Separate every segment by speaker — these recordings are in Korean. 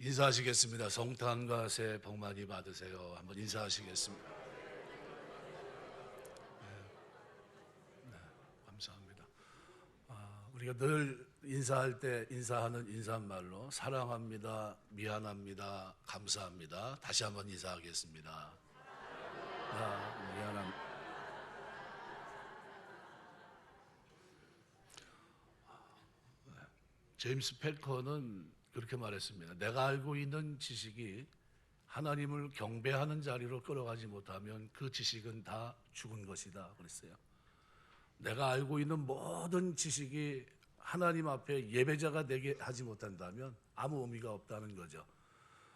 Speaker 1: 인사하시겠습니다. 성탄과 새해 복 많이 받으세요. 한번 인사하시겠습니다. 감사합니다. 우리가 늘 인사할 때 인사하는 인사말로 사랑합니다, 미안합니다, 감사합니다. 다시 한번 인사하겠습니다. 미안합니다. 제임스 패커는 그렇게 말했습니다. 내가 알고 있는 지식이 하나님을 경배하는 자리로 끌어가지 못하면 그 지식은 다 죽은 것이다 그랬어요. 내가 알고 있는 모든 지식이 하나님 앞에 예배자가 되게 하지 못한다면 아무 의미가 없다는 거죠.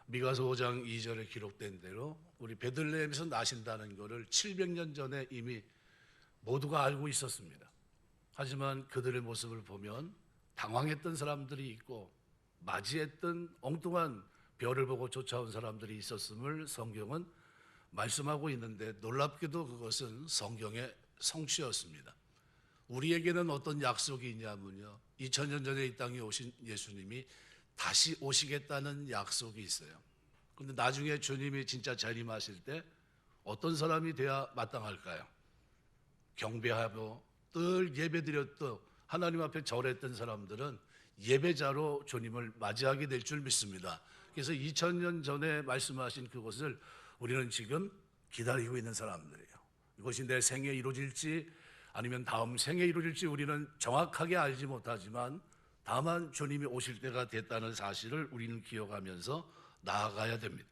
Speaker 1: 미가서 5장 2절에 기록된 대로 우리 베들레헴에서 나신다는 것을 700년 전에 이미 모두가 알고 있었습니다. 하지만 그들의 모습을 보면 당황했던 사람들이 있고 맞이했던 엉뚱한 별을 보고 쫓아온 사람들이 있었음을 성경은 말씀하고 있는데, 놀랍게도 그것은 성경의 성취였습니다. 우리에게는 어떤 약속이 있냐면요, 2000년 전에 이 땅에 오신 예수님이 다시 오시겠다는 약속이 있어요. 그런데 나중에 주님이 진짜 재림하실 때 어떤 사람이 돼야 마땅할까요? 경배하고 늘 예배드렸던 하나님 앞에 절했던 사람들은 예배자로 주님을 맞이하게 될 줄 믿습니다. 그래서 2000년 전에 말씀하신 그것을 우리는 지금 기다리고 있는 사람들이에요. 이것이 내 생에 이루어질지 아니면 다음 생에 이루어질지 우리는 정확하게 알지 못하지만 다만 주님이 오실 때가 됐다는 사실을 우리는 기억하면서 나아가야 됩니다.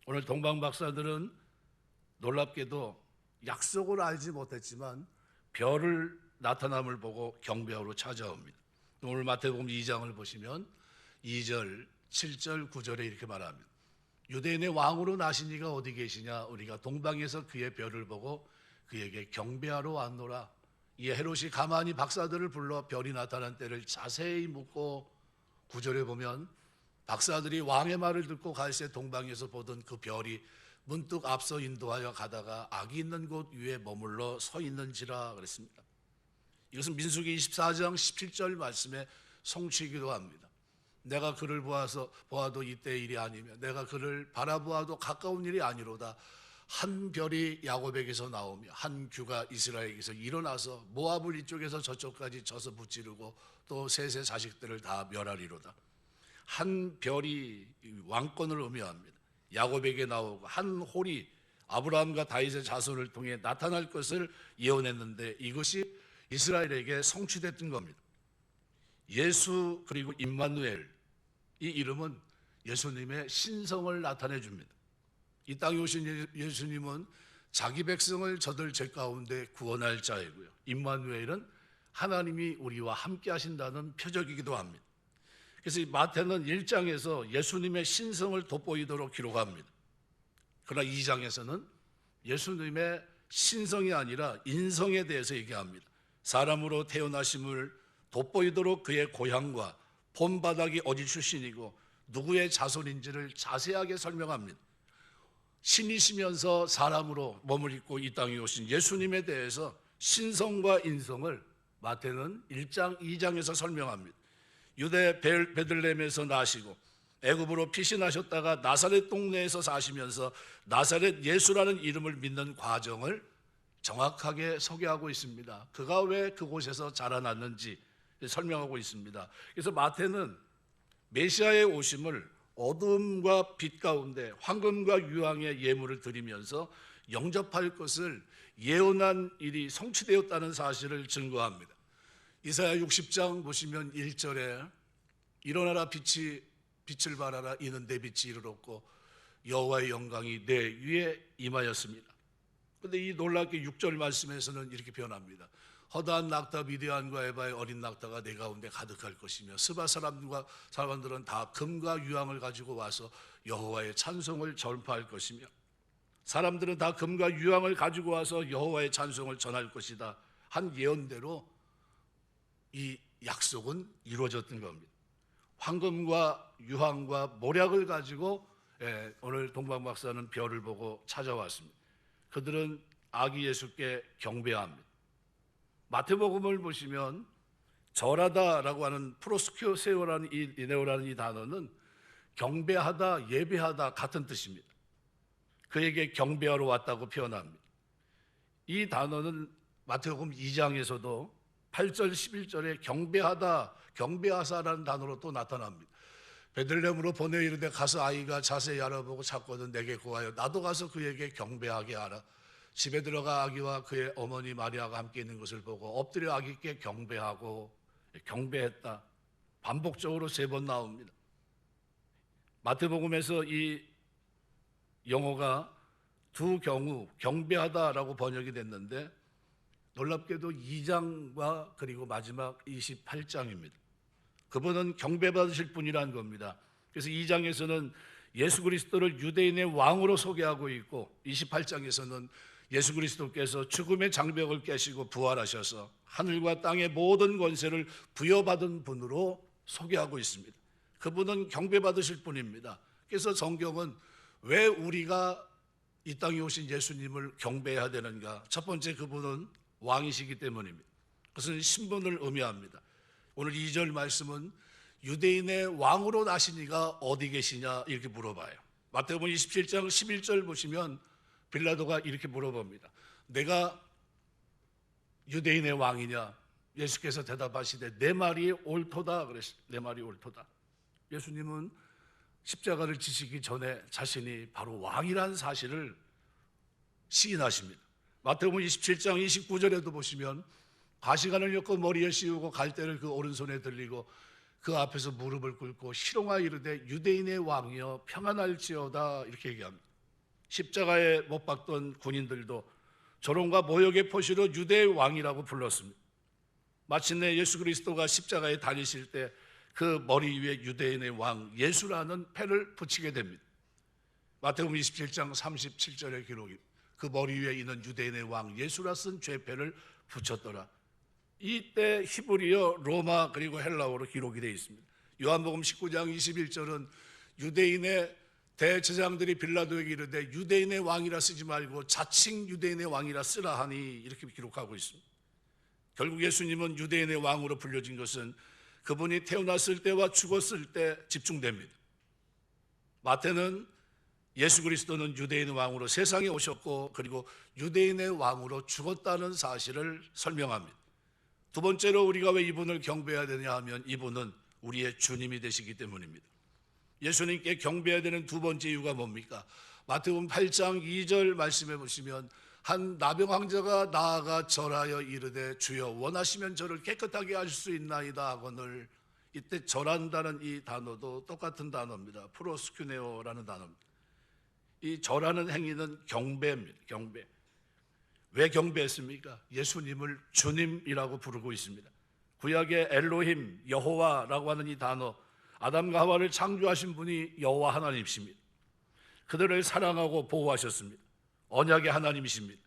Speaker 1: 오늘 동방 박사들은 놀랍게도 약속을 알지 못했지만 별을 나타남을 보고 경배하러 찾아옵니다. 오늘 마태복음 2장을 보시면 2절, 7절, 9절에 이렇게 말합니다. 유대인의 왕으로 나신 이가 어디 계시냐? 우리가 동방에서 그의 별을 보고 그에게 경배하러 왔노라. 이에 헤롯이 가만히 박사들을 불러 별이 나타난 때를 자세히 묻고, 9절에 보면 박사들이 왕의 말을 듣고 갈새 동방에서 보던 그 별이 문득 앞서 인도하여 가다가 악이 있는 곳 위에 머물러 서 있는지라 그랬습니다. 이것은 민수기 24장 17절 말씀의 성취이기도 합니다. 내가 그를 보아도 이때의 일이 아니며 내가 그를 바라보아도 가까운 일이 아니로다. 한 별이 야곱에게서 나오며 한 규가 이스라엘에게서 일어나서 모압을 이쪽에서 저쪽까지 쳐서 무찌르고 또 셋의 자식들을 다 멸하리로다. 한 별이 왕권을 의미합니다. 야곱에게 나오고 한 홀이 아브라함과 다윗의 자손을 통해 나타날 것을 예언했는데 이것이 이스라엘에게 성취됐던 겁니다. 예수 그리고 임마누엘, 이 이름은 예수님의 신성을 나타내 줍니다. 이 땅에 오신 예수님은 자기 백성을 저들 죄 가운데 구원할 자이고요, 임마누엘은 하나님이 우리와 함께 하신다는 표적이기도 합니다. 그래서 이 마태는 1장에서 예수님의 신성을 돋보이도록 기록합니다. 그러나 2장에서는 예수님의 신성이 아니라 인성에 대해서 얘기합니다. 사람으로 태어나심을 돋보이도록 그의 고향과 본바닥이 어디 출신이고 누구의 자손인지를 자세하게 설명합니다. 신이시면서 사람으로 몸을 입고 이 땅에 오신 예수님에 대해서 신성과 인성을 마태는 1장, 2장에서 설명합니다. 유대 베들레헴에서 나시고 애굽으로 피신하셨다가 나사렛 동네에서 사시면서 나사렛 예수라는 이름을 믿는 과정을 정확하게 소개하고 있습니다. 그가 왜 그곳에서 자라났는지 설명하고 있습니다. 그래서 마태는 메시아의 오심을 어둠과 빛 가운데 황금과 유황의 예물을 드리면서 영접할 것을 예언한 일이 성취되었다는 사실을 증거합니다. 이사야 60장 보시면 1절에 일어나라 빛을 발하라 이는 내 빛이 이르렀고 여호와의 영광이 내 위에 임하였습니다. 그런데 이 놀랍게 6절 말씀에서는 이렇게 표현합니다. 허다한 낙타 미디안과 에바의 어린 낙타가 내 가운데 가득할 것이며 스바 사람들은 다 금과 유황을 가지고 와서 여호와의 찬송을 전파할 것이며 사람들은 다 금과 유황을 가지고 와서 여호와의 찬송을 전할 것이다 한 예언대로 이 약속은 이루어졌던 겁니다. 황금과 유황과 모략을 가지고 오늘 동방 박사는 별을 보고 찾아왔습니다. 그들은 아기 예수께 경배합니다. 마태복음을 보시면 절하다라고 하는 프로스큐세오라는 이 단어는 경배하다, 예배하다 같은 뜻입니다. 그에게 경배하러 왔다고 표현합니다. 이 단어는 마태복음 2장에서도 8절, 11절에 경배하다, 경배하사라는 단어로 또 나타납니다. 베들레헴으로 보내 이르되 가서 아이가 자세히 알아보고 찾거든 내게 구하여 나도 가서 그에게 경배하게 하라. 집에 들어가 아기와 그의 어머니 마리아가 함께 있는 것을 보고 엎드려 아기께 경배하고, 경배했다. 반복적으로 3번 나옵니다. 마태복음에서 이 영어가 두 경우 경배하다라고 번역이 됐는데 놀랍게도 2장과 그리고 마지막 28장입니다. 그분은 경배받으실 분이라는 겁니다. 그래서 2장에서는 예수 그리스도를 유대인의 왕으로 소개하고 있고 28장에서는 예수 그리스도께서 죽음의 장벽을 깨시고 부활하셔서 하늘과 땅의 모든 권세를 부여받은 분으로 소개하고 있습니다. 그분은 경배받으실 분입니다. 그래서 성경은 왜 우리가 이 땅에 오신 예수님을 경배해야 되는가? 첫 번째, 그분은 왕이시기 때문입니다. 그것은 신분을 의미합니다. 오늘 2절 말씀은 유대인의 왕으로 나신 이가 어디 계시냐 이렇게 물어봐요. 마태복음 27장 11절 보시면 빌라도가 이렇게 물어봅니다. 내가 유대인의 왕이냐? 예수께서 대답하시되 내 말이 옳도다 그랬어요. 내 말이 옳도다. 예수님은 십자가를 지시기 전에 자신이 바로 왕이라는 사실을 시인하십니다. 마태복음 27장 29절에도 보시면 가시관을 엮고 머리에 씌우고 갈대를 그 오른손에 들리고 그 앞에서 무릎을 꿇고 희롱하여 이르되 유대인의 왕이여 평안할지어다 이렇게 얘기합니다. 십자가에 못 박던 군인들도 조롱과 모욕의 표시로 유대의 왕이라고 불렀습니다. 마침내 예수 그리스도가 십자가에 달리실 때 그 머리 위에 유대인의 왕 예수라는 패를 붙이게 됩니다. 마태복음 27장 37절의 기록이 그 머리 위에 있는 유대인의 왕 예수라 쓴 죄패를 붙였더라. 이때 히브리어, 로마 그리고 헬라어로 기록이 되어 있습니다. 요한복음 19장 21절은 유대인의 대제사장들이 빌라도에게 이르되 유대인의 왕이라 쓰지 말고 자칭 유대인의 왕이라 쓰라 하니 이렇게 기록하고 있습니다. 결국 예수님은 유대인의 왕으로 불려진 것은 그분이 태어났을 때와 죽었을 때 집중됩니다. 마태는 예수 그리스도는 유대인의 왕으로 세상에 오셨고 그리고 유대인의 왕으로 죽었다는 사실을 설명합니다. 두 번째로 우리가 왜 이분을 경배해야 되냐 하면 이분은 우리의 주님이 되시기 때문입니다. 예수님께 경배해야 되는 두 번째 이유가 뭡니까? 마태복음 8장 2절 말씀해 보시면 한 나병 환자가 나아가 절하여 이르되 주여 원하시면 저를 깨끗하게 하실 수 있나이다 하거늘. 이때 절한다는 이 단어도 똑같은 단어입니다. 프로스큐네오라는 단어입니다. 이 절하는 행위는 경배입니다. 경배. 왜 경배했습니까? 예수님을 주님이라고 부르고 있습니다. 구약의 엘로힘, 여호와라고 하는 이 단어, 아담과 하와를 창조하신 분이 여호와 하나님이십니다. 그들을 사랑하고 보호하셨습니다. 언약의 하나님이십니다.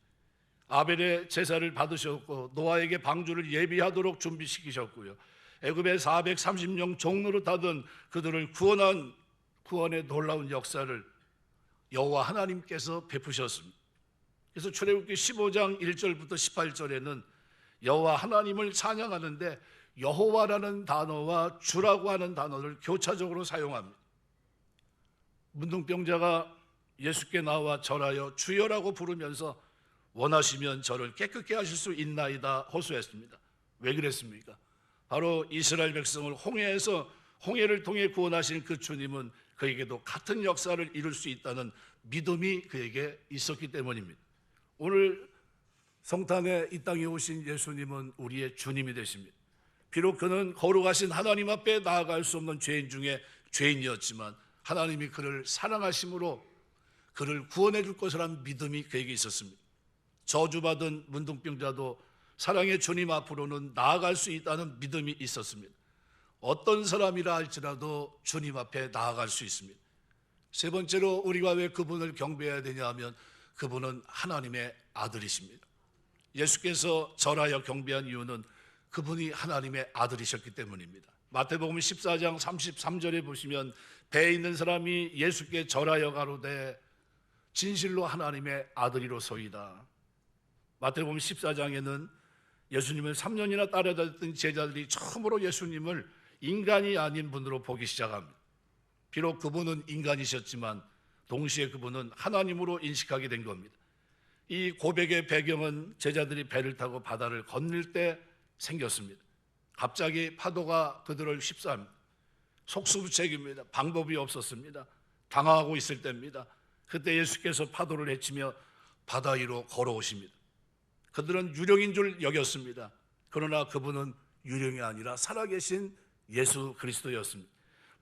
Speaker 1: 아벨의 제사를 받으셨고 노아에게 방주를 예비하도록 준비시키셨고요. 애굽의 430명 종노릇하던 그들을 구원의 놀라운 역사를 여호와 하나님께서 베푸셨습니다. 그래서 출애굽기 15장 1절부터 18절에는 여호와 하나님을 찬양하는데 여호와라는 단어와 주라고 하는 단어를 교차적으로 사용합니다. 문둥병자가 예수께 나와 절하여 주여라고 부르면서 원하시면 저를 깨끗게 하실 수 있나이다 호소했습니다. 왜 그랬습니까? 바로 이스라엘 백성을 홍해를 통해 구원하신 그 주님은 그에게도 같은 역사를 이룰 수 있다는 믿음이 그에게 있었기 때문입니다. 오늘 성탄에 이 땅에 오신 예수님은 우리의 주님이 되십니다. 비록 그는 거룩하신 하나님 앞에 나아갈 수 없는 죄인 중에 죄인이었지만 하나님이 그를 사랑하심으로 그를 구원해 줄 것이라는 믿음이 그에게 있었습니다. 저주받은 문둥병자도 사랑의 주님 앞으로는 나아갈 수 있다는 믿음이 있었습니다. 어떤 사람이라 할지라도 주님 앞에 나아갈 수 있습니다. 세 번째로 우리가 왜 그분을 경배해야 되냐 하면 그분은 하나님의 아들이십니다. 예수께서 절하여 경배한 이유는 그분이 하나님의 아들이셨기 때문입니다. 마태복음 14장 33절에 보시면 배에 있는 사람이 예수께 절하여 가로되 진실로 하나님의 아들이로소이다. 마태복음 14장에는 예수님을 3년이나 따라다녔던 제자들이 처음으로 예수님을 인간이 아닌 분으로 보기 시작합니다. 비록 그분은 인간이셨지만 동시에 그분은 하나님으로 인식하게 된 겁니다. 이 고백의 배경은 제자들이 배를 타고 바다를 건널 때 생겼습니다. 갑자기 파도가 그들을 휩싸입니다. 속수무책입니다. 방법이 없었습니다. 당황하고 있을 때입니다. 그때 예수께서 파도를 헤치며 바다 위로 걸어오십니다. 그들은 유령인 줄 여겼습니다. 그러나 그분은 유령이 아니라 살아계신 예수 그리스도였습니다.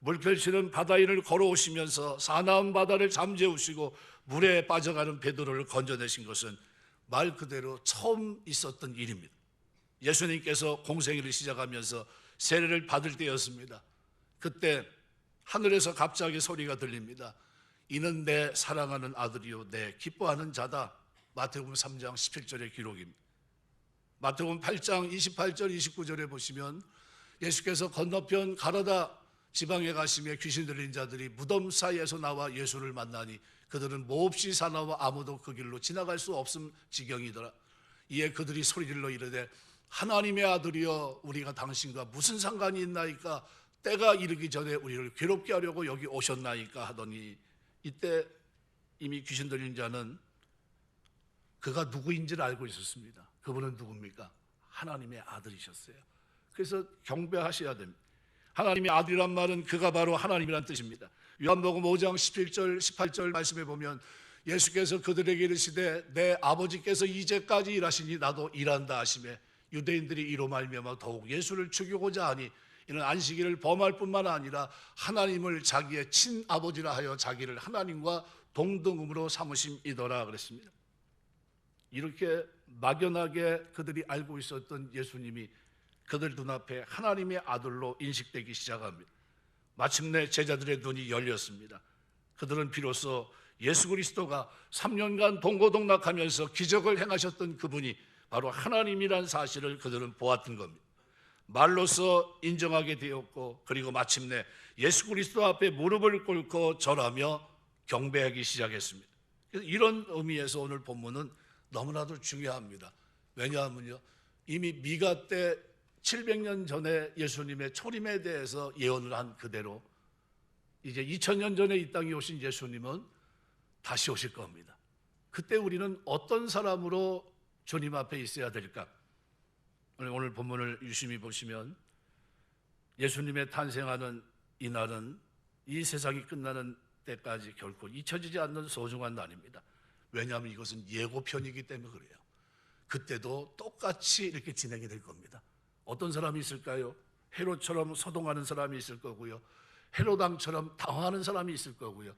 Speaker 1: 물결치는 바다 위를 걸어오시면서 사나운 바다를 잠재우시고 물에 빠져가는 베드로를 건져내신 것은 말 그대로 처음 있었던 일입니다. 예수님께서 공생애를 시작하면서 세례를 받을 때였습니다. 그때 하늘에서 갑자기 소리가 들립니다. 이는 내 사랑하는 아들이요 내 기뻐하는 자다. 마태복음 3장 17절의 기록입니다. 마태복음 8장 28절 29절에 보시면 예수께서 건너편 가라다 지방에 가시며 귀신 들린 자들이 무덤 사이에서 나와 예수를 만나니 그들은 몹시 사나워 아무도 그 길로 지나갈 수 없음 지경이더라. 이에 그들이 소리질러 이르되 하나님의 아들이여 우리가 당신과 무슨 상관이 있나이까 때가 이르기 전에 우리를 괴롭게 하려고 여기 오셨나이까 하더니 이때 이미 귀신 들린 자는 그가 누구인지를 알고 있었습니다. 그분은 누굽니까? 하나님의 아들이셨어요. 그래서 경배하셔야 됩니다. 하나님의 아들이란 말은 그가 바로 하나님이란 뜻입니다. 요한복음 5장 11절 18절 말씀에 보면 예수께서 그들에게 이르시되 내 아버지께서 이제까지 일하시니 나도 일한다 하시매 유대인들이 이로 말미암아 더욱 예수를 죽이고자 하니 이는 안식일을 범할 뿐만 아니라 하나님을 자기의 친아버지라 하여 자기를 하나님과 동등음으로 삼으심이더라 그랬습니다. 이렇게 막연하게 그들이 알고 있었던 예수님이 그들 눈앞에 하나님의 아들로 인식되기 시작합니다. 마침내 제자들의 눈이 열렸습니다. 그들은 비로소 예수 그리스도가 3년간 동고동락하면서 기적을 행하셨던 그분이 바로 하나님이란 사실을 그들은 보았던 겁니다. 말로서 인정하게 되었고 그리고 마침내 예수 그리스도 앞에 무릎을 꿇고 절하며 경배하기 시작했습니다. 그래서 이런 의미에서 오늘 본문은 너무나도 중요합니다. 왜냐하면요 이미 미가 때 700년 전에 예수님의 초림에 대해서 예언을 한 그대로 이제 2000년 전에 이 땅에 오신 예수님은 다시 오실 겁니다. 그때 우리는 어떤 사람으로 주님 앞에 있어야 될까? 오늘 본문을 유심히 보시면 예수님의 탄생하는 이 날은 이 세상이 끝나는 때까지 결코 잊혀지지 않는 소중한 날입니다. 왜냐하면 이것은 예고편이기 때문에 그래요. 그때도 똑같이 이렇게 진행이 될 겁니다. 어떤 사람이 있을까요? 헤롯처럼 소동하는 사람이 있을 거고요. 헤롯왕처럼 당황하는 사람이 있을 거고요.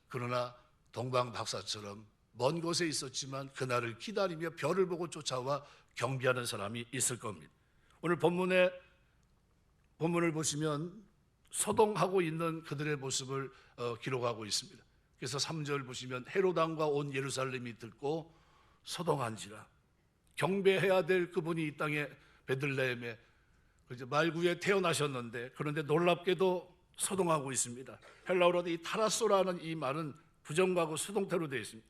Speaker 1: 그러나 동방박사처럼 먼 곳에 있었지만 그날을 기다리며 별을 보고 쫓아와 경배하는 사람이 있을 겁니다. 오늘 본문을 보시면 소동하고 있는 그들의 모습을 기록하고 있습니다. 그래서 3절 보시면 헤롯왕과 온 예루살렘이 듣고 소동한지라. 경배해야 될 그분이 이 땅에 베들레헴에 말구에 태어나셨는데 그런데 놀랍게도 소동하고 있습니다. 헬라어로 이 타라소라는 이 말은 부정과고 수동태로 되어 있습니다.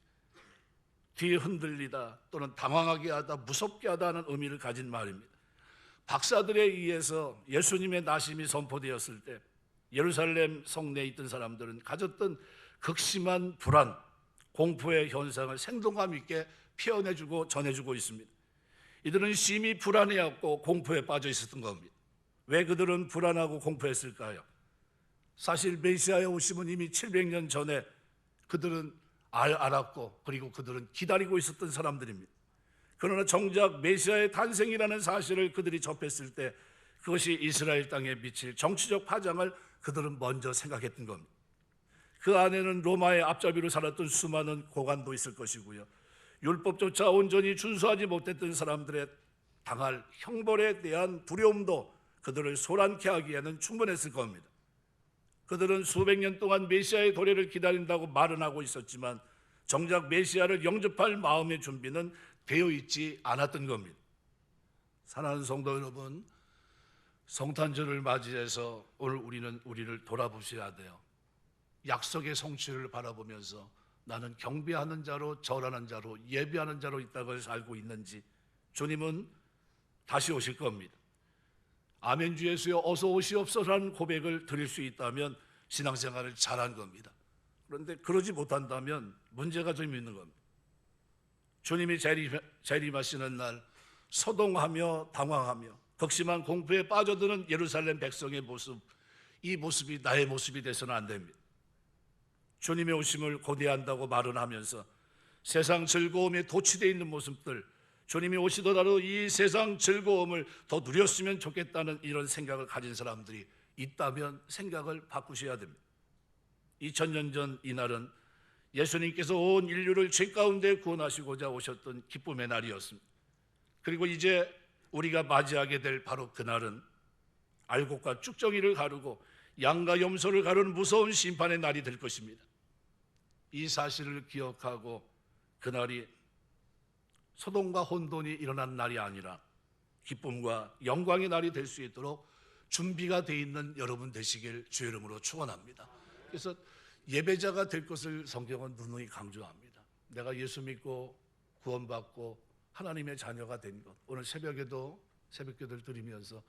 Speaker 1: 뒤에 흔들리다 또는 당황하게 하다 무섭게 하다는 의미를 가진 말입니다. 박사들에 의해서 예수님의 나심이 선포되었을 때 예루살렘 성내에 있던 사람들은 가졌던 극심한 불안, 공포의 현상을 생동감 있게 표현해주고 전해주고 있습니다. 이들은 심히 불안해하고 공포에 빠져 있었던 겁니다. 왜 그들은 불안하고 공포했을까요? 사실 메시아의 오심은 이미 700년 전에 그들은 알았고 그리고 그들은 기다리고 있었던 사람들입니다. 그러나 정작 메시아의 탄생이라는 사실을 그들이 접했을 때 그것이 이스라엘 땅에 미칠 정치적 파장을 그들은 먼저 생각했던 겁니다. 그 안에는 로마의 앞잡이로 살았던 수많은 고관도 있을 것이고요. 율법조차 온전히 준수하지 못했던 사람들의 당할 형벌에 대한 두려움도 그들을 소란케 하기에는 충분했을 겁니다. 그들은 수백 년 동안 메시아의 도래를 기다린다고 말은 하고 있었지만 정작 메시아를 영접할 마음의 준비는 되어 있지 않았던 겁니다. 사랑하는 성도 여러분, 성탄절을 맞이해서 오늘 우리는 우리를 돌아보셔야 돼요. 약속의 성취를 바라보면서 나는 경배하는 자로, 절하는 자로, 예배하는 자로 있다고 알고 있는지, 주님은 다시 오실 겁니다. 아멘 주 예수여 어서 오시옵소서라는 고백을 드릴 수 있다면 신앙생활을 잘한 겁니다. 그런데 그러지 못한다면 문제가 좀 있는 겁니다. 주님이 재림하시는 날 소동하며 당황하며 극심한 공포에 빠져드는 예루살렘 백성의 모습, 이 모습이 나의 모습이 돼서는 안 됩니다. 주님의 오심을 고대한다고 말은 하면서 세상 즐거움에 도취되어 있는 모습들, 주님이 오시더라도 이 세상 즐거움을 더 누렸으면 좋겠다는 이런 생각을 가진 사람들이 있다면 생각을 바꾸셔야 됩니다. 2000년 전 이날은 예수님께서 온 인류를 죄 가운데 구원하시고자 오셨던 기쁨의 날이었습니다. 그리고 이제 우리가 맞이하게 될 바로 그날은 알곡과 쭉정이를 가르고 양과 염소를 가르는 무서운 심판의 날이 될 것입니다. 이 사실을 기억하고 그날이 소동과 혼돈이 일어난 날이 아니라 기쁨과 영광의 날이 될 수 있도록 준비가 되어 있는 여러분 되시길 주의 이름으로 축원합니다. 그래서 예배자가 될 것을 성경은 누누이 강조합니다. 내가 예수 믿고 구원받고 하나님의 자녀가 된 것, 오늘 새벽에도 새벽기도를 드리면서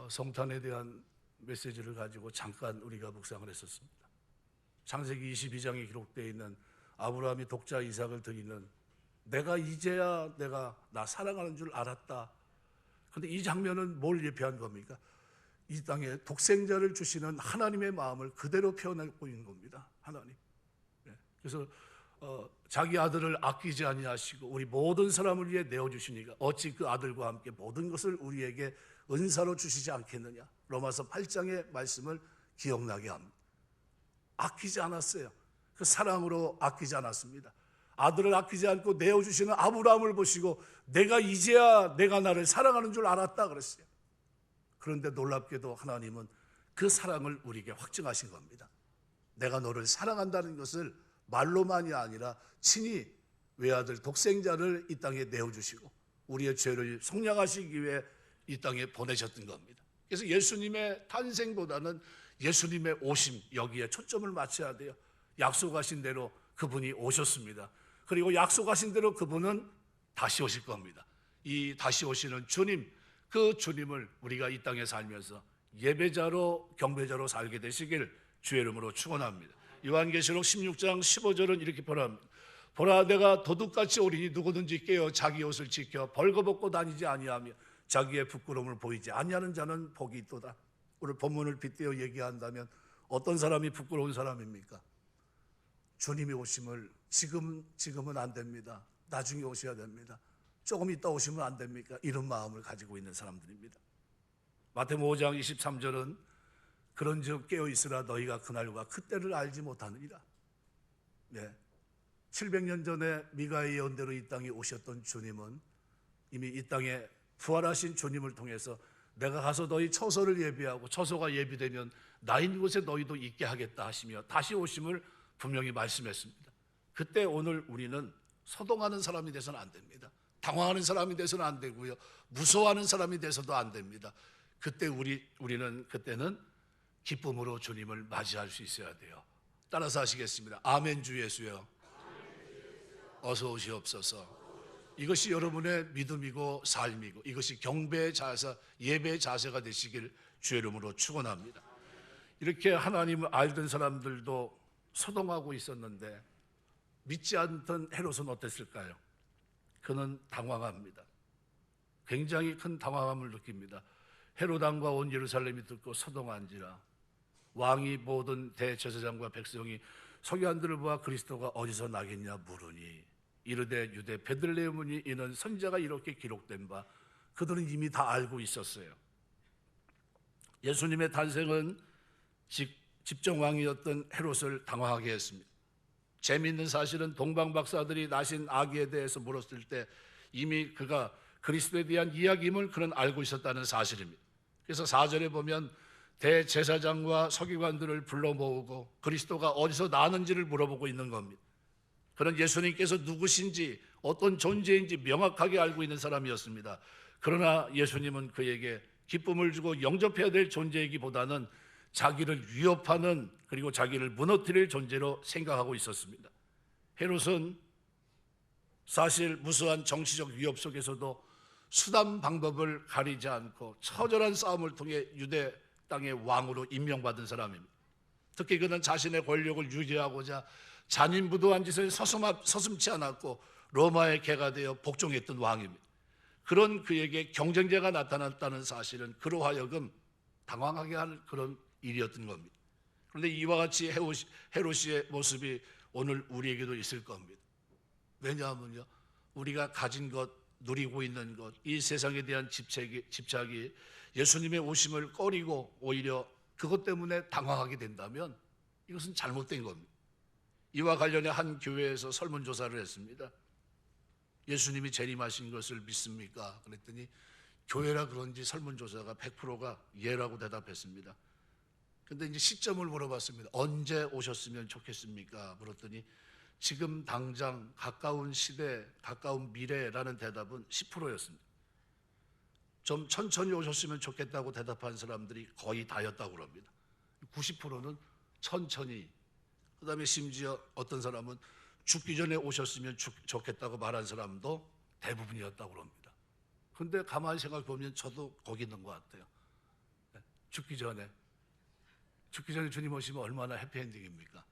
Speaker 1: 성탄에 대한 메시지를 가지고 잠깐 우리가 묵상을 했었습니다. 창세기 22장에 기록되어 있는 아브라함이 독자 이삭을 드리는 내가 이제야 내가 나 사랑하는 줄 알았다. 그런데 이 장면은 뭘 예표한 겁니까? 이 땅에 독생자를 주시는 하나님의 마음을 그대로 표현하고 있는 겁니다. 하나님. 그래서 자기 아들을 아끼지 아니하시고 우리 모든 사람을 위해 내어주시니까 어찌 그 아들과 함께 모든 것을 우리에게 은사로 주시지 않겠느냐. 로마서 8장의 말씀을 기억나게 합니다. 아끼지 않았어요. 그 사랑으로 아끼지 않았습니다. 아들을 아끼지 않고 내어주시는 아브라함을 보시고 내가 이제야 내가 나를 사랑하는 줄 알았다 그랬어요. 그런데 놀랍게도 하나님은 그 사랑을 우리에게 확증하신 겁니다. 내가 너를 사랑한다는 것을 말로만이 아니라 친히 외아들 독생자를 이 땅에 내어주시고 우리의 죄를 속량하시기 위해 이 땅에 보내셨던 겁니다. 그래서 예수님의 탄생보다는 예수님의 오심, 여기에 초점을 맞춰야 돼요. 약속하신 대로 그분이 오셨습니다. 그리고 약속하신 대로 그분은 다시 오실 겁니다. 이 다시 오시는 주님, 그 주님을 우리가 이 땅에 살면서 예배자로 경배자로 살게 되시길 주의 이름으로 축원합니다. 요한계시록 16장 15절은 이렇게 표현합니다. 보라, 내가 도둑같이 오리니 누구든지 깨어 자기 옷을 지켜 벌거벗고 다니지 아니하며 자기의 부끄러움을 보이지 아니하는 자는 복이 있도다. 오늘 본문을 빗대어 얘기한다면 어떤 사람이 부끄러운 사람입니까? 주님이 오심을 지금은 안 됩니다. 나중에 오셔야 됩니다. 조금 있다 오시면 안 됩니까? 이런 마음을 가지고 있는 사람들입니다. 마태복음 5장 23절은 그런즉 깨어있으라 너희가 그날과 그때를 알지 못하느니라. 700년 전에 미가의 예언대로 이 땅에 오셨던 주님은 이미 이 땅에 부활하신 주님을 통해서 내가 가서 너희 처소를 예비하고 처소가 예비되면 나 있는 곳에 너희도 있게 하겠다 하시며 다시 오심을 분명히 말씀했습니다. 그때 오늘 우리는 소동하는 사람이 돼서는 안 됩니다. 당황하는 사람이 돼서는 안 되고요. 무서워하는 사람이 돼서도 안 됩니다. 그때 우리는 그때는 기쁨으로 주님을 맞이할 수 있어야 돼요. 따라서 하시겠습니다. 아멘. 주 예수여 어서 오시옵소서. 이것이 여러분의 믿음이고 삶이고 이것이 경배의 자세, 예배의 자세가 되시길 주의 이름으로 축원합니다. 이렇게 하나님을 알던 사람들도 소동하고 있었는데 믿지 않던 헤롯은 어땠을까요? 그는 당황합니다. 굉장히 큰 당황함을 느낍니다. 헤롯 왕과 온 예루살렘이 듣고 소동한지라 왕이 모든 대제사장과 백성이 서기관들을 보아 그리스도가 어디서 나겠냐 물으니 이르되 유대 베들레헴이니 이는 선지자가 이렇게 기록된 바 그들은 이미 다 알고 있었어요. 예수님의 탄생은 집정왕이었던 헤롯을 당황하게 했습니다. 재미있는 사실은 동방박사들이 나신 아기에 대해서 물었을 때 이미 그가 그리스도에 대한 이야기임을 그는 알고 있었다는 사실입니다. 그래서 4절에 보면 대제사장과 서기관들을 불러 모으고 그리스도가 어디서 나는지를 물어보고 있는 겁니다. 그는 예수님께서 누구신지 어떤 존재인지 명확하게 알고 있는 사람이었습니다. 그러나 예수님은 그에게 기쁨을 주고 영접해야 될 존재이기보다는 자기를 위협하는 그리고 자기를 무너뜨릴 존재로 생각하고 있었습니다. 헤롯은 사실 무수한 정치적 위협 속에서도 수단 방법을 가리지 않고 처절한 싸움을 통해 유대 땅의 왕으로 임명받은 사람입니다. 특히 그는 자신의 권력을 유지하고자 잔인부도한 짓을 서슴지 않았고 로마의 개가 되어 복종했던 왕입니다. 그런 그에게 경쟁자가 나타났다는 사실은 그로 하여금 당황하게 할 그런 일이었던 겁니다. 그런데 이와 같이 헤롯의 모습이 오늘 우리에게도 있을 겁니다. 왜냐하면요, 우리가 가진 것, 누리고 있는 것, 이 세상에 대한 집착이 예수님의 오심을 꺼리고 오히려 그것 때문에 당황하게 된다면 이것은 잘못된 겁니다. 이와 관련해 한 교회에서 설문조사를 했습니다. 예수님이 재림하신 것을 믿습니까? 그랬더니 교회라 그런지 설문조사가 100%가 예라고 대답했습니다. 근데 이제 시점을 물어봤습니다. 언제 오셨으면 좋겠습니까? 물었더니 지금 당장 가까운 시대, 가까운 미래라는 대답은 10%였습니다. 좀 천천히 오셨으면 좋겠다고 대답한 사람들이 거의 다였다고 합니다. 90%는 천천히, 그 다음에 심지어 어떤 사람은 죽기 전에 오셨으면 좋겠다고 말한 사람도 대부분이었다고 합니다. 그런데 가만히 생각해 보면 저도 거기 있는 것 같아요. 죽기 전에 주님 오시면 얼마나 해피엔딩입니까?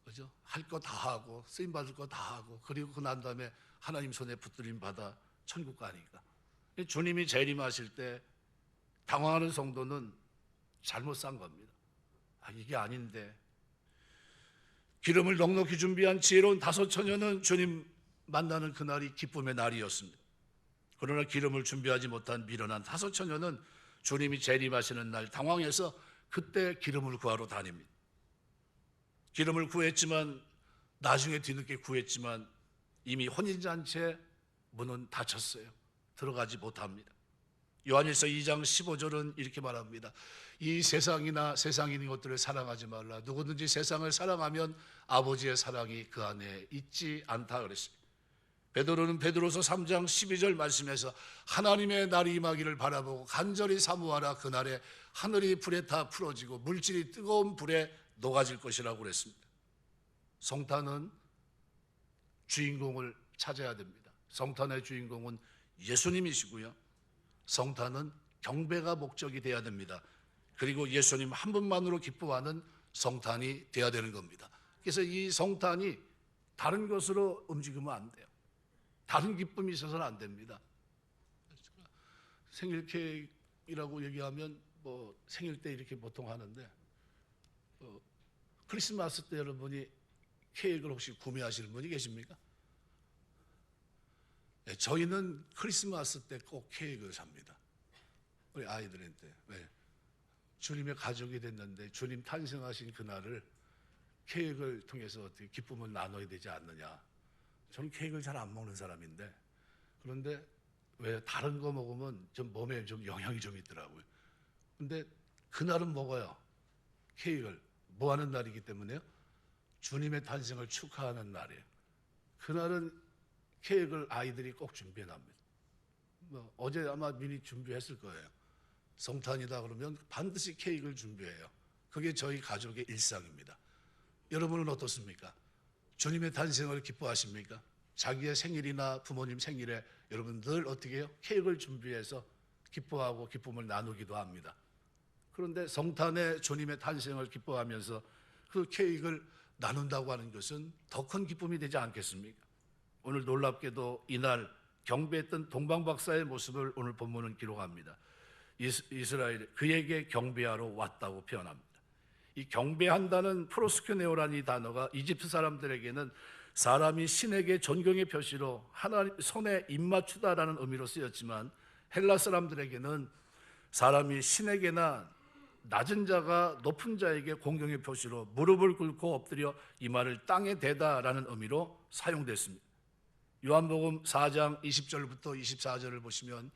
Speaker 1: 그죠? 할 거 다 하고 쓰임 받을 거 다 하고 그리고 그 난 다음에 하나님 손에 붙들림 받아 천국 가니까. 주님이 재림하실 때 당황하는 성도는 잘못 산 겁니다. 이게 아닌데. 기름을 넉넉히 준비한 지혜로운 5 처녀는 주님 만나는 그날이 기쁨의 날이었습니다. 그러나 기름을 준비하지 못한 미련한 5 처녀는 주님이 재림하시는 날 당황해서 그때 기름을 구하러 다닙니다. 기름을 구했지만 나중에 뒤늦게 구했지만 이미 혼인잔치의 문은 닫혔어요. 들어가지 못합니다. 요한일서 2장 15절은 이렇게 말합니다. 이 세상이나 세상에 있는 것들을 사랑하지 말라. 누구든지 세상을 사랑하면 아버지의 사랑이 그 안에 있지 않다 그랬습니다. 베드로는 베드로서 3장 12절 말씀에서 하나님의 날이 임하기를 바라보고 간절히 사모하라. 그날에 하늘이 불에 다 풀어지고 물질이 뜨거운 불에 녹아질 것이라고 그랬습니다. 성탄은 주인공을 찾아야 됩니다. 성탄의 주인공은 예수님이시고요. 성탄은 경배가 목적이 돼야 됩니다. 그리고 예수님 한 분만으로 기뻐하는 성탄이 돼야 되는 겁니다. 그래서 이 성탄이 다른 것으로 움직이면 안 돼요. 다른 기쁨이 있어서는 안 됩니다. 생일 케이크라고 얘기하면 뭐 생일 때 이렇게 보통 하는데 크리스마스 때 여러분이 케이크를 혹시 구매하시는 분이 계십니까? 네, 저희는 크리스마스 때 꼭 케이크를 삽니다. 우리 아이들한테. 왜? 주님의 가족이 됐는데 주님 탄생하신 그날을 케이크를 통해서 어떻게 기쁨을 나눠야 되지 않느냐. 저는 케이크를 잘 안 먹는 사람인데 그런데 왜 다른 거 먹으면 좀 몸에 좀 영향이 좀 있더라고요. 근데 그날은 먹어요. 케이크를. 뭐 하는 날이기 때문에요? 주님의 탄생을 축하하는 날이에요. 그날은 케이크를 아이들이 꼭 준비해납니다. 어제 아마 미리 준비했을 거예요. 성탄이다 그러면 반드시 케이크를 준비해요. 그게 저희 가족의 일상입니다. 여러분은 어떻습니까? 주님의 탄생을 기뻐하십니까? 자기의 생일이나 부모님 생일에 여러분 늘 어떻게 해요? 케이크를 준비해서 기뻐하고 기쁨을 나누기도 합니다. 그런데 성탄에 주님의 탄생을 기뻐하면서 그 케이크를 나눈다고 하는 것은 더 큰 기쁨이 되지 않겠습니까? 오늘 놀랍게도 이날 경배했던 동방박사의 모습을 오늘 본문은 기록합니다. 이스라엘 그에게 경배하러 왔다고 표현합니다. 이 경배한다는 프로스큐네오라는 이 단어가 이집트 사람들에게는 사람이 신에게 존경의 표시로 하나님 손에 입맞추다라는 의미로 쓰였지만 헬라 사람들에게는 사람이 신에게나 낮은 자가 높은 자에게 공경의 표시로 무릎을 꿇고 엎드려 이마를 땅에 대다라는 의미로 사용됐습니다. 요한복음 4장 20절부터 24절을 보시면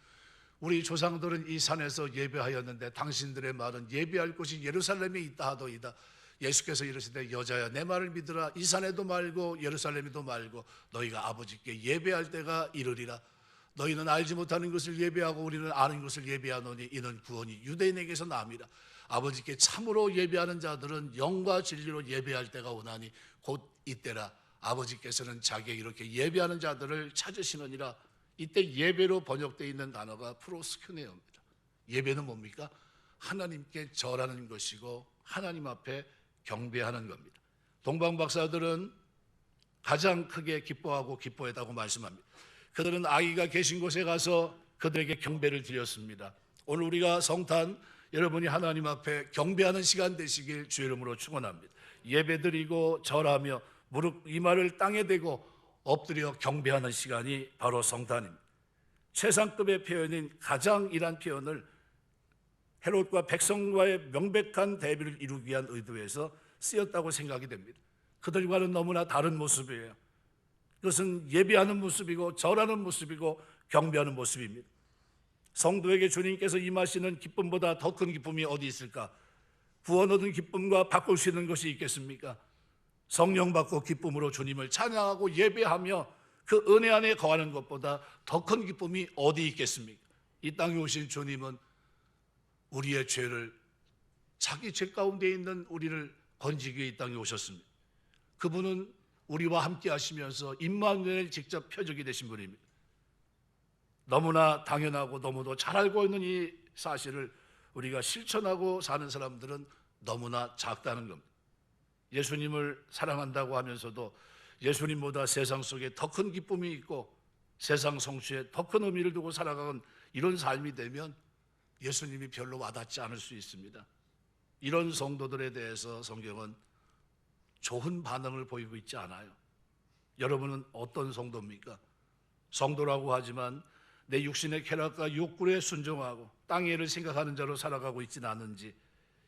Speaker 1: 우리 조상들은 이 산에서 예배하였는데 당신들의 말은 예배할 곳이 예루살렘에 있다 하도이다. 예수께서 이르시되 여자야 내 말을 믿으라. 이 산에도 말고 예루살렘에도 말고 너희가 아버지께 예배할 때가 이르리라. 너희는 알지 못하는 것을 예배하고 우리는 아는 것을 예배하노니 이는 구원이 유대인에게서 남이라. 아버지께 참으로 예배하는 자들은 영과 진리로 예배할 때가 오나니 곧 이때라. 아버지께서는 자기에게 이렇게 예배하는 자들을 찾으시느니라. 이때 예배로 번역되어 있는 단어가 프로스큐네오입니다. 예배는 뭡니까? 하나님께 절하는 것이고 하나님 앞에 경배하는 겁니다. 동방 박사들은 가장 크게 기뻐하고 기뻐했다고 말씀합니다. 그들은 아기가 계신 곳에 가서 그들에게 경배를 드렸습니다. 오늘 우리가 성탄 여러분이 하나님 앞에 경배하는 시간 되시길 주의 이름으로 축원합니다. 예배드리고 절하며 무릎 이마를 땅에 대고 엎드려 경배하는 시간이 바로 성탄입니다. 최상급의 표현인 가장이란 표현을 헤롯과 백성과의 명백한 대비를 이루기 위한 의도에서 쓰였다고 생각이 됩니다. 그들과는 너무나 다른 모습이에요. 그것은 예배하는 모습이고 절하는 모습이고 경배하는 모습입니다. 성도에게 주님께서 임하시는 기쁨보다 더 큰 기쁨이 어디 있을까? 구원 얻은 기쁨과 바꿀 수 있는 것이 있겠습니까? 성령 받고 기쁨으로 주님을 찬양하고 예배하며 그 은혜 안에 거하는 것보다 더 큰 기쁨이 어디 있겠습니까? 이 땅에 오신 주님은 우리의 죄를, 자기 죄 가운데 있는 우리를 건지기 위해 이 땅에 오셨습니다. 그분은 우리와 함께 하시면서 임마누엘 직접 표적이 되신 분입니다. 너무나 당연하고 너무도 잘 알고 있는 이 사실을 우리가 실천하고 사는 사람들은 너무나 작다는 겁니다. 예수님을 사랑한다고 하면서도 예수님보다 세상 속에 더 큰 기쁨이 있고 세상 성취에 더 큰 의미를 두고 살아가는 이런 삶이 되면 예수님이 별로 와닿지 않을 수 있습니다. 이런 성도들에 대해서 성경은 좋은 반응을 보이고 있지 않아요. 여러분은 어떤 성도입니까? 성도라고 하지만 내 육신의 쾌락과 욕구에 순종하고 땅의 일을 생각하는 자로 살아가고 있지는 않은지,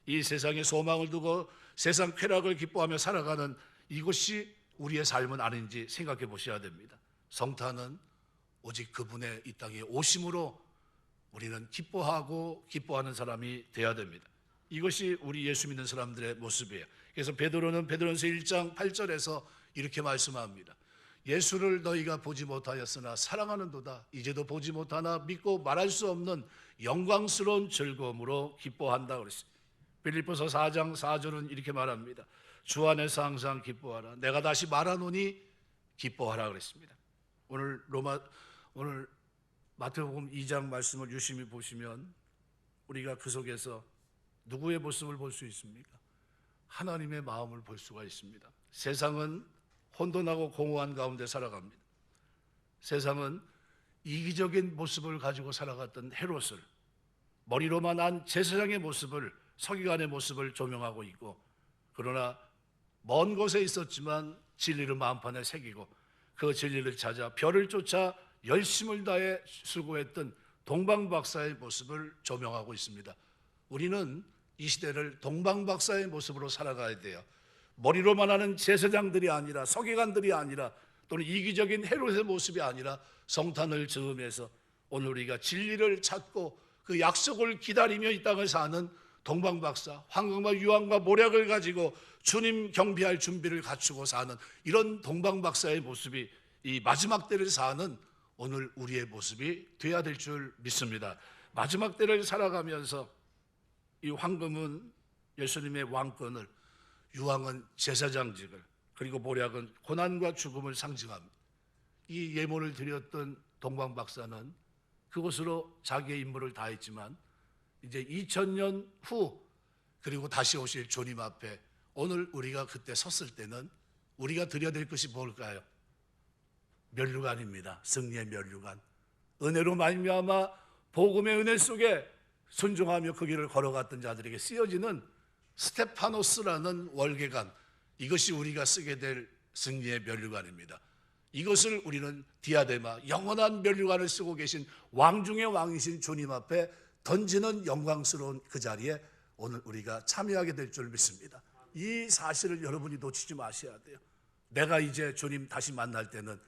Speaker 1: 이 세상에 소망을 두고 세상 쾌락을 기뻐하며 살아가는 이것이 우리의 삶은 아닌지 생각해 보셔야 됩니다. 성탄은 오직 그분의 이 땅에 오심으로 우리는 기뻐하고 기뻐하는 사람이 되어야 됩니다. 이것이 우리 예수 믿는 사람들의 모습이에요. 그래서 베드로는 베드로전서 1장 8절에서 이렇게 말씀합니다. 예수를 너희가 보지 못하였으나 사랑하는도다. 이제도 보지 못하나 믿고 말할 수 없는 영광스러운 즐거움으로 기뻐한다 그랬어요. 빌립보서 4장 4절은 이렇게 말합니다. 주 안에서 항상 기뻐하라. 내가 다시 말하노니 기뻐하라 그랬습니다. 오늘 마태복음 2장 말씀을 유심히 보시면 우리가 그 속에서 누구의 모습을 볼 수 있습니까? 하나님의 마음을 볼 수가 있습니다. 세상은 혼돈하고 공허한 가운데 살아갑니다. 세상은 이기적인 모습을 가지고 살아갔던 헤롯을, 머리로만 한 제사장의 모습을, 서기관의 모습을 조명하고 있고, 그러나 먼 곳에 있었지만 진리를 마음판에 새기고 그 진리를 찾아 별을 쫓아 열심을 다해 수고했던 동방박사의 모습을 조명하고 있습니다. 우리는 이 시대를 동방박사의 모습으로 살아가야 돼요. 머리로만 하는 제사장들이 아니라, 서기관들이 아니라, 또는 이기적인 헤롯의 모습이 아니라 성탄을 즈음해서 오늘 우리가 진리를 찾고 그 약속을 기다리며 이 땅을 사는 동방박사, 황금과 유황과 모략을 가지고 주님 경배할 준비를 갖추고 사는 이런 동방박사의 모습이 이 마지막 때를 사는 오늘 우리의 모습이 돼야 될 줄 믿습니다. 마지막 때를 살아가면서 이 황금은 예수님의 왕권을, 유황은 제사장직을, 그리고 모략은 고난과 죽음을 상징합니다. 이 예물을 드렸던 동방박사는 그것으로 자기의 임무를 다했지만 이제 2000년 후 그리고 다시 오실 주님 앞에 오늘 우리가 그때 섰을 때는 우리가 드려야 될 것이 뭘까요? 면류관입니다. 승리의 면류관. 은혜로 말미암아 복음의 은혜 속에 순종하며 그 길을 걸어갔던 자들에게 쓰여지는 스테파노스라는 월계관, 이것이 우리가 쓰게 될 승리의 면류관입니다. 이것을 우리는 디아데마, 영원한 면류관을 쓰고 계신 왕 중의 왕이신 주님 앞에 던지는 영광스러운 그 자리에 오늘 우리가 참여하게 될 줄 믿습니다. 이 사실을 여러분이 놓치지 마셔야 돼요. 내가 이제 주님 다시 만날 때는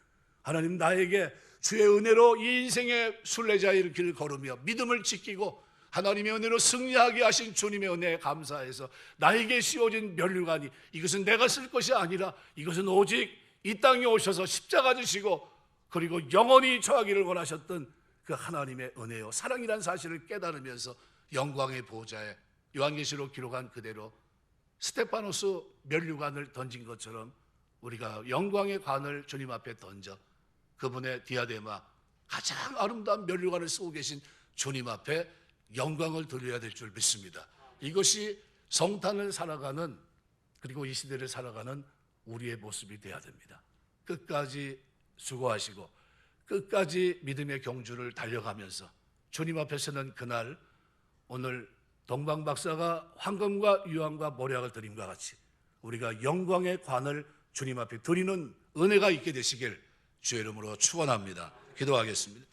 Speaker 1: 하나님 나에게 주의 은혜로 이 인생의 순례자의 길을 걸으며 믿음을 지키고 하나님의 은혜로 승리하게 하신 주님의 은혜에 감사해서 나에게 씌워진 면류관이, 이것은 내가 쓸 것이 아니라 이것은 오직 이 땅에 오셔서 십자가 지시고 그리고 영원히 처하기를 원하셨던 그 하나님의 은혜요 사랑이란 사실을 깨달으면서 영광의 보좌에 요한계시록 기록한 그대로 스테파노스 면류관을 던진 것처럼 우리가 영광의 관을 주님 앞에 던져 그분의 디아데마, 가장 아름다운 면류관을 쓰고 계신 주님 앞에 영광을 돌려야 될 줄 믿습니다. 이것이 성탄을 살아가는 그리고 이 시대를 살아가는 우리의 모습이 돼야 됩니다. 끝까지 수고하시고 끝까지 믿음의 경주를 달려가면서 주님 앞에 서는 그날, 오늘 동방 박사가 황금과 유황과 모략을 드림과 같이 우리가 영광의 관을 주님 앞에 드리는 은혜가 있게 되시길 주의 이름으로 축원합니다. 기도하겠습니다.